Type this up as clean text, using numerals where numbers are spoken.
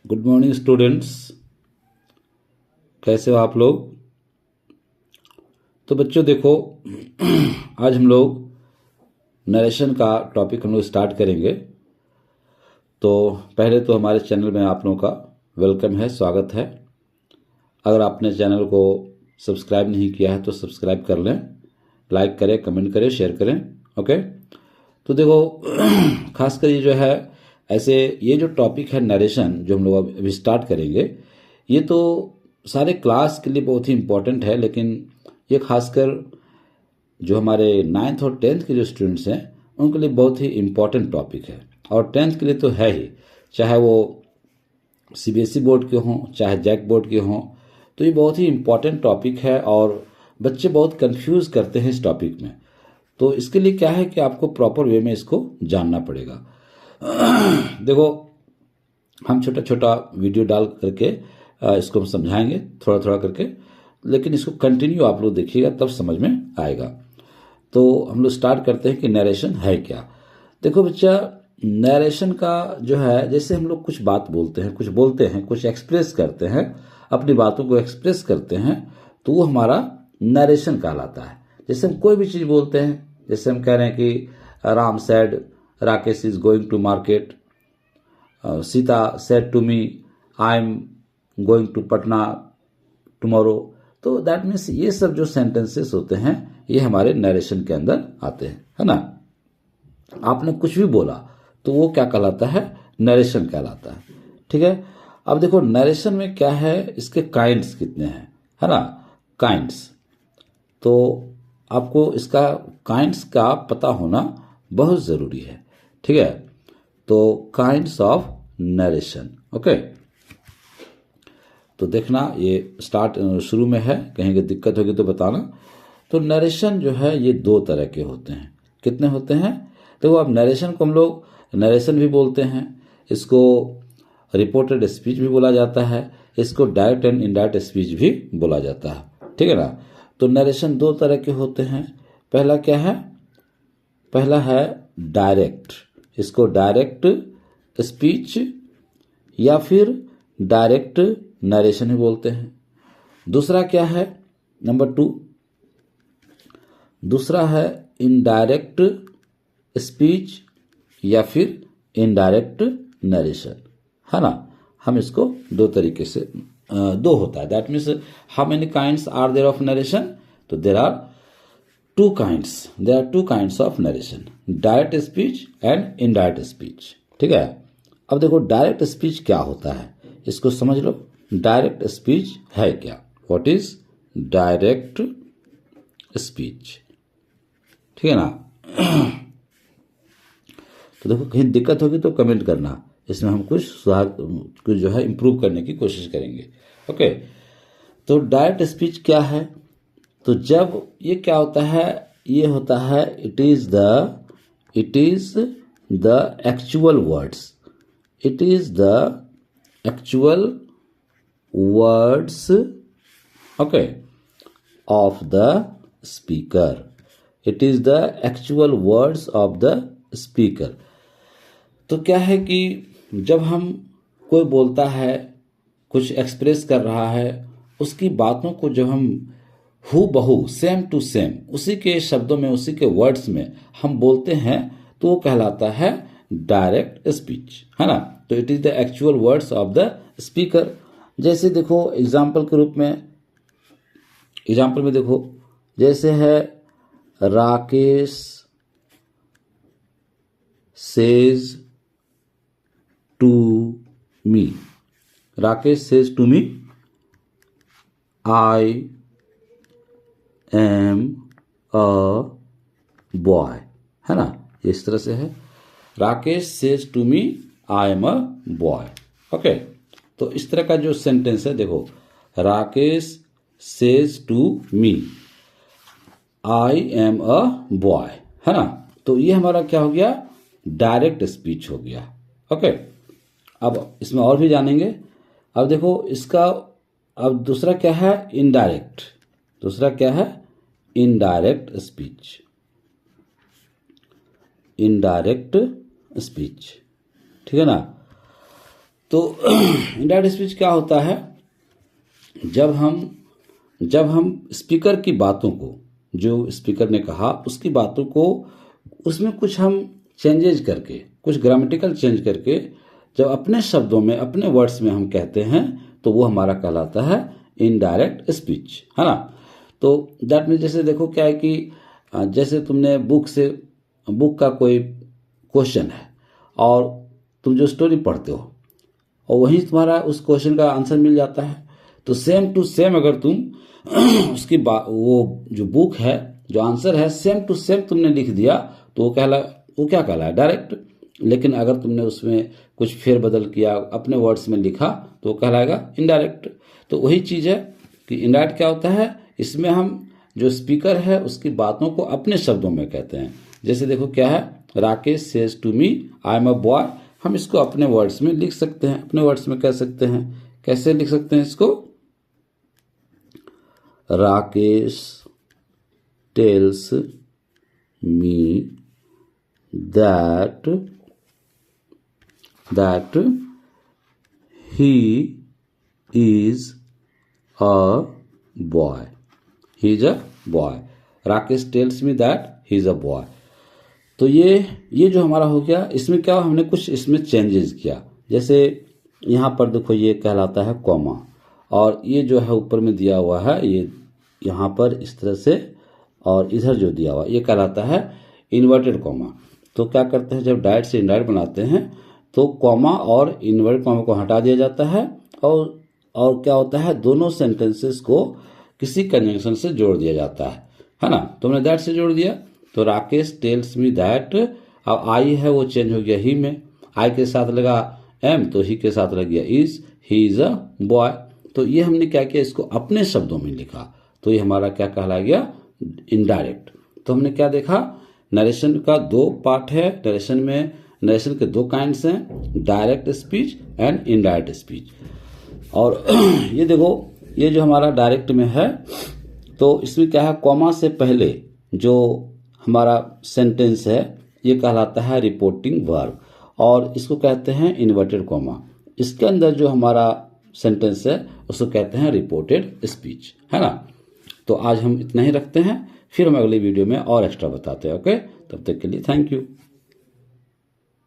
Good morning students. कैसे हो आप लोग? तो बच्चों देखो, आज हम लोग नरेशन का टॉपिक हम लोग स्टार्ट करेंगे। तो पहले तो हमारे चैनल में आप लोगों का वेलकम है, स्वागत है। अगर आपने चैनल को सब्सक्राइब नहीं किया है तो सब्सक्राइब कर लें, लाइक करें, कमेंट करें, शेयर करें। ओके, तो देखो खासकर ये जो है ऐसे ये जो टॉपिक है नरेशन जो हम लोग अभी स्टार्ट करेंगे, ये तो सारे क्लास के लिए बहुत ही इम्पोर्टेंट है, लेकिन ये खासकर जो हमारे 9th और 10th के जो स्टूडेंट्स हैं उनके लिए बहुत ही इम्पोर्टेंट टॉपिक है। और 10th के लिए तो है ही, चाहे वो सीबीएसई बोर्ड के हों चाहे जैक बोर्ड के हों, तो ये बहुत ही इम्पोर्टेंट टॉपिक है और बच्चे बहुत कंफ्यूज करते हैं इस टॉपिक में। तो इसके लिए क्या है कि आपको प्रॉपर वे में इसको जानना पड़ेगा। देखो, हम छोटा छोटा वीडियो डाल करके इसको हम समझाएंगे थोड़ा थोड़ा करके, लेकिन इसको कंटिन्यू आप लोग देखिएगा तब समझ में आएगा। तो हम लोग स्टार्ट करते हैं कि नरेशन है क्या। देखो बच्चा, नरेशन का जो है, जैसे हम लोग कुछ बात बोलते हैं, कुछ एक्सप्रेस करते हैं, अपनी बातों को एक्सप्रेस करते हैं, तो वो हमारा नरेशन कहलाता है। जैसे हम कोई भी चीज़ बोलते हैं, जैसे हम कह रहे हैं कि Ram said Rakesh is going to market, Sita said to me I am going to Patna tomorrow. तो दैट मीन्स ये सब जो सेंटेंसेस होते हैं ये हमारे नरेशन के अंदर आते हैं, है ना। आपने कुछ भी बोला तो वो क्या कहलाता है? नरेशन कहलाता है। ठीक है, अब देखो नरेशन में क्या है, इसके काइंड्स कितने हैं, है ना, काइंड्स। तो आपको इसका काइंड्स का पता होना बहुत ज़रूरी है। ठीक है, तो काइंड्स ऑफ नरेशन। ओके, तो देखना ये स्टार्ट शुरू में है, कहीं की दिक्कत होगी तो बताना। तो नरेशन जो है ये दो तरह के होते हैं। कितने होते हैं? देखो, अब नरेशन को हम लोग नरेशन भी बोलते हैं, इसको रिपोर्टेड स्पीच भी बोला जाता है, इसको डायरेक्ट एंड इनडायरेक्ट स्पीच भी बोला जाता है। ठीक है ना। तो नरेशन दो तरह के होते हैं। पहला क्या है? पहला है डायरेक्ट, इसको डायरेक्ट स्पीच या फिर डायरेक्ट नरेशन भी बोलते हैं। दूसरा क्या है? नंबर 2, दूसरा है इनडायरेक्ट स्पीच या फिर इनडायरेक्ट नरेशन, है ना। हम इसको दो तरीके से दो होता है। That means how many kinds are there of narration? तो there are two kinds of narration, direct speech and indirect speech. ठीक है, अब देखो डायरेक्ट स्पीच क्या होता है, इसको समझ लो। डायरेक्ट स्पीच है क्या? What is direct speech? ठीक है ना। तो देखो, कहीं दिक्कत होगी तो कमेंट करना, इसमें हम कुछ सुधार, कुछ जो है इम्प्रूव करने की कोशिश करेंगे। ओके, तो डायरेक्ट स्पीच क्या है? तो जब ये क्या होता है, ये होता है it is the actual words, it is the actual words, okay, of the speaker, it is the actual words of the speaker. तो क्या है कि जब हम कोई बोलता है, कुछ एक्सप्रेस कर रहा है, उसकी बातों को जब हम हू बहू सेम टू सेम उसी के शब्दों में, उसी के वर्ड्स में हम बोलते हैं, तो वो कहलाता है डायरेक्ट स्पीच, है ना। तो it is the actual words of the speaker. जैसे देखो एग्जाम्पल के रूप में, एग्जाम्पल में देखो, जैसे है Rakesh says to me, Rakesh says to me I am a boy, है ना। इस तरह से है, Rakesh says to me I am a boy. Okay, तो इस तरह का जो सेंटेंस है, देखो, Rakesh says to me I am a boy, है ना। तो ये हमारा क्या हो गया? डायरेक्ट स्पीच हो गया। ओके, अब इसमें और भी जानेंगे। अब देखो इसका, अब दूसरा क्या है? इनडायरेक्ट। दूसरा क्या है? Indirect speech, indirect speech. ठीक है ना। तो इनडायरेक्ट स्पीच क्या होता है, जब हम स्पीकर की बातों को, जो स्पीकर ने कहा उसकी बातों को, उसमें कुछ हम चेंजेज करके, कुछ ग्रामेटिकल चेंज करके जब अपने शब्दों में, अपने वर्ड्स में हम कहते हैं तो वो हमारा कहलाता है इनडायरेक्ट स्पीच, है ना। तो दैट मीन जैसे देखो क्या है कि जैसे तुमने बुक का कोई क्वेश्चन है और तुम जो स्टोरी पढ़ते हो और वहीं तुम्हारा उस क्वेश्चन का आंसर मिल जाता है, तो सेम टू सेम अगर तुम उसकी वो जो बुक है, जो आंसर है, सेम टू सेम तुमने लिख दिया तो वो क्या कहलाया, डायरेक्ट। लेकिन अगर तुमने उसमें कुछ फेरबदल किया, अपने वर्ड्स में लिखा, तो वो कहलाएगा इनडायरेक्ट। तो वही चीज़ है कि इनडायरेक्ट क्या होता है, इसमें हम जो स्पीकर है उसकी बातों को अपने शब्दों में कहते हैं। जैसे देखो क्या है, Rakesh says to me I am a boy, हम इसको अपने वर्ड्स में लिख सकते हैं, अपने वर्ड्स में कह सकते हैं। कैसे लिख सकते हैं इसको, Rakesh tells me that he is a boy, he is a boy. Rakesh tells me that he is a boy. तो ये जो हमारा हो गया, इसमें क्या हमने कुछ इसमें चेंजेस किया। जैसे यहाँ पर देखो ये कहलाता है कॉमा, और ये जो है ऊपर में दिया हुआ है, ये यहाँ पर इस तरह से, और इधर जो दिया हुआ ये कहलाता है इन्वर्टेड कॉमा। तो क्या करते हैं, जब डायरेक्ट से इनडायरेक्ट बनाते हैं तो कॉमा और इन्वर्टेड कॉमा को हटा दिया जाता है, और क्या होता है, दोनों सेंटेंसेस को किसी कंजंक्शन से जोड़ दिया जाता है ना। तुमने दैट से जोड़ दिया तो राकेश टेल्स मी दैट, अब आई है वो चेंज हो गया ही में, आई के साथ लगा एम तो ही के साथ लग गया is, he is a boy. तो ये हमने क्या किया, इसको अपने शब्दों में लिखा, तो ये हमारा क्या कहला गया, इनडायरेक्ट। तो हमने क्या देखा, नरेशन का दो पार्ट है, नरेशन के दो काइंड्स हैं, direct speech and indirect speech. और ये देखो, ये जो हमारा डायरेक्ट में है तो इसमें क्या है, कॉमा से पहले जो हमारा सेंटेंस है ये कहलाता है रिपोर्टिंग वर्ब, और इसको कहते हैं इन्वर्टेड कॉमा। इसके अंदर जो हमारा सेंटेंस है उसको कहते हैं रिपोर्टेड स्पीच, है ना। तो आज हम इतना ही रखते हैं, फिर हम अगली वीडियो में और एक्स्ट्रा बताते हैं। ओके, तब तक के लिए थैंक यू।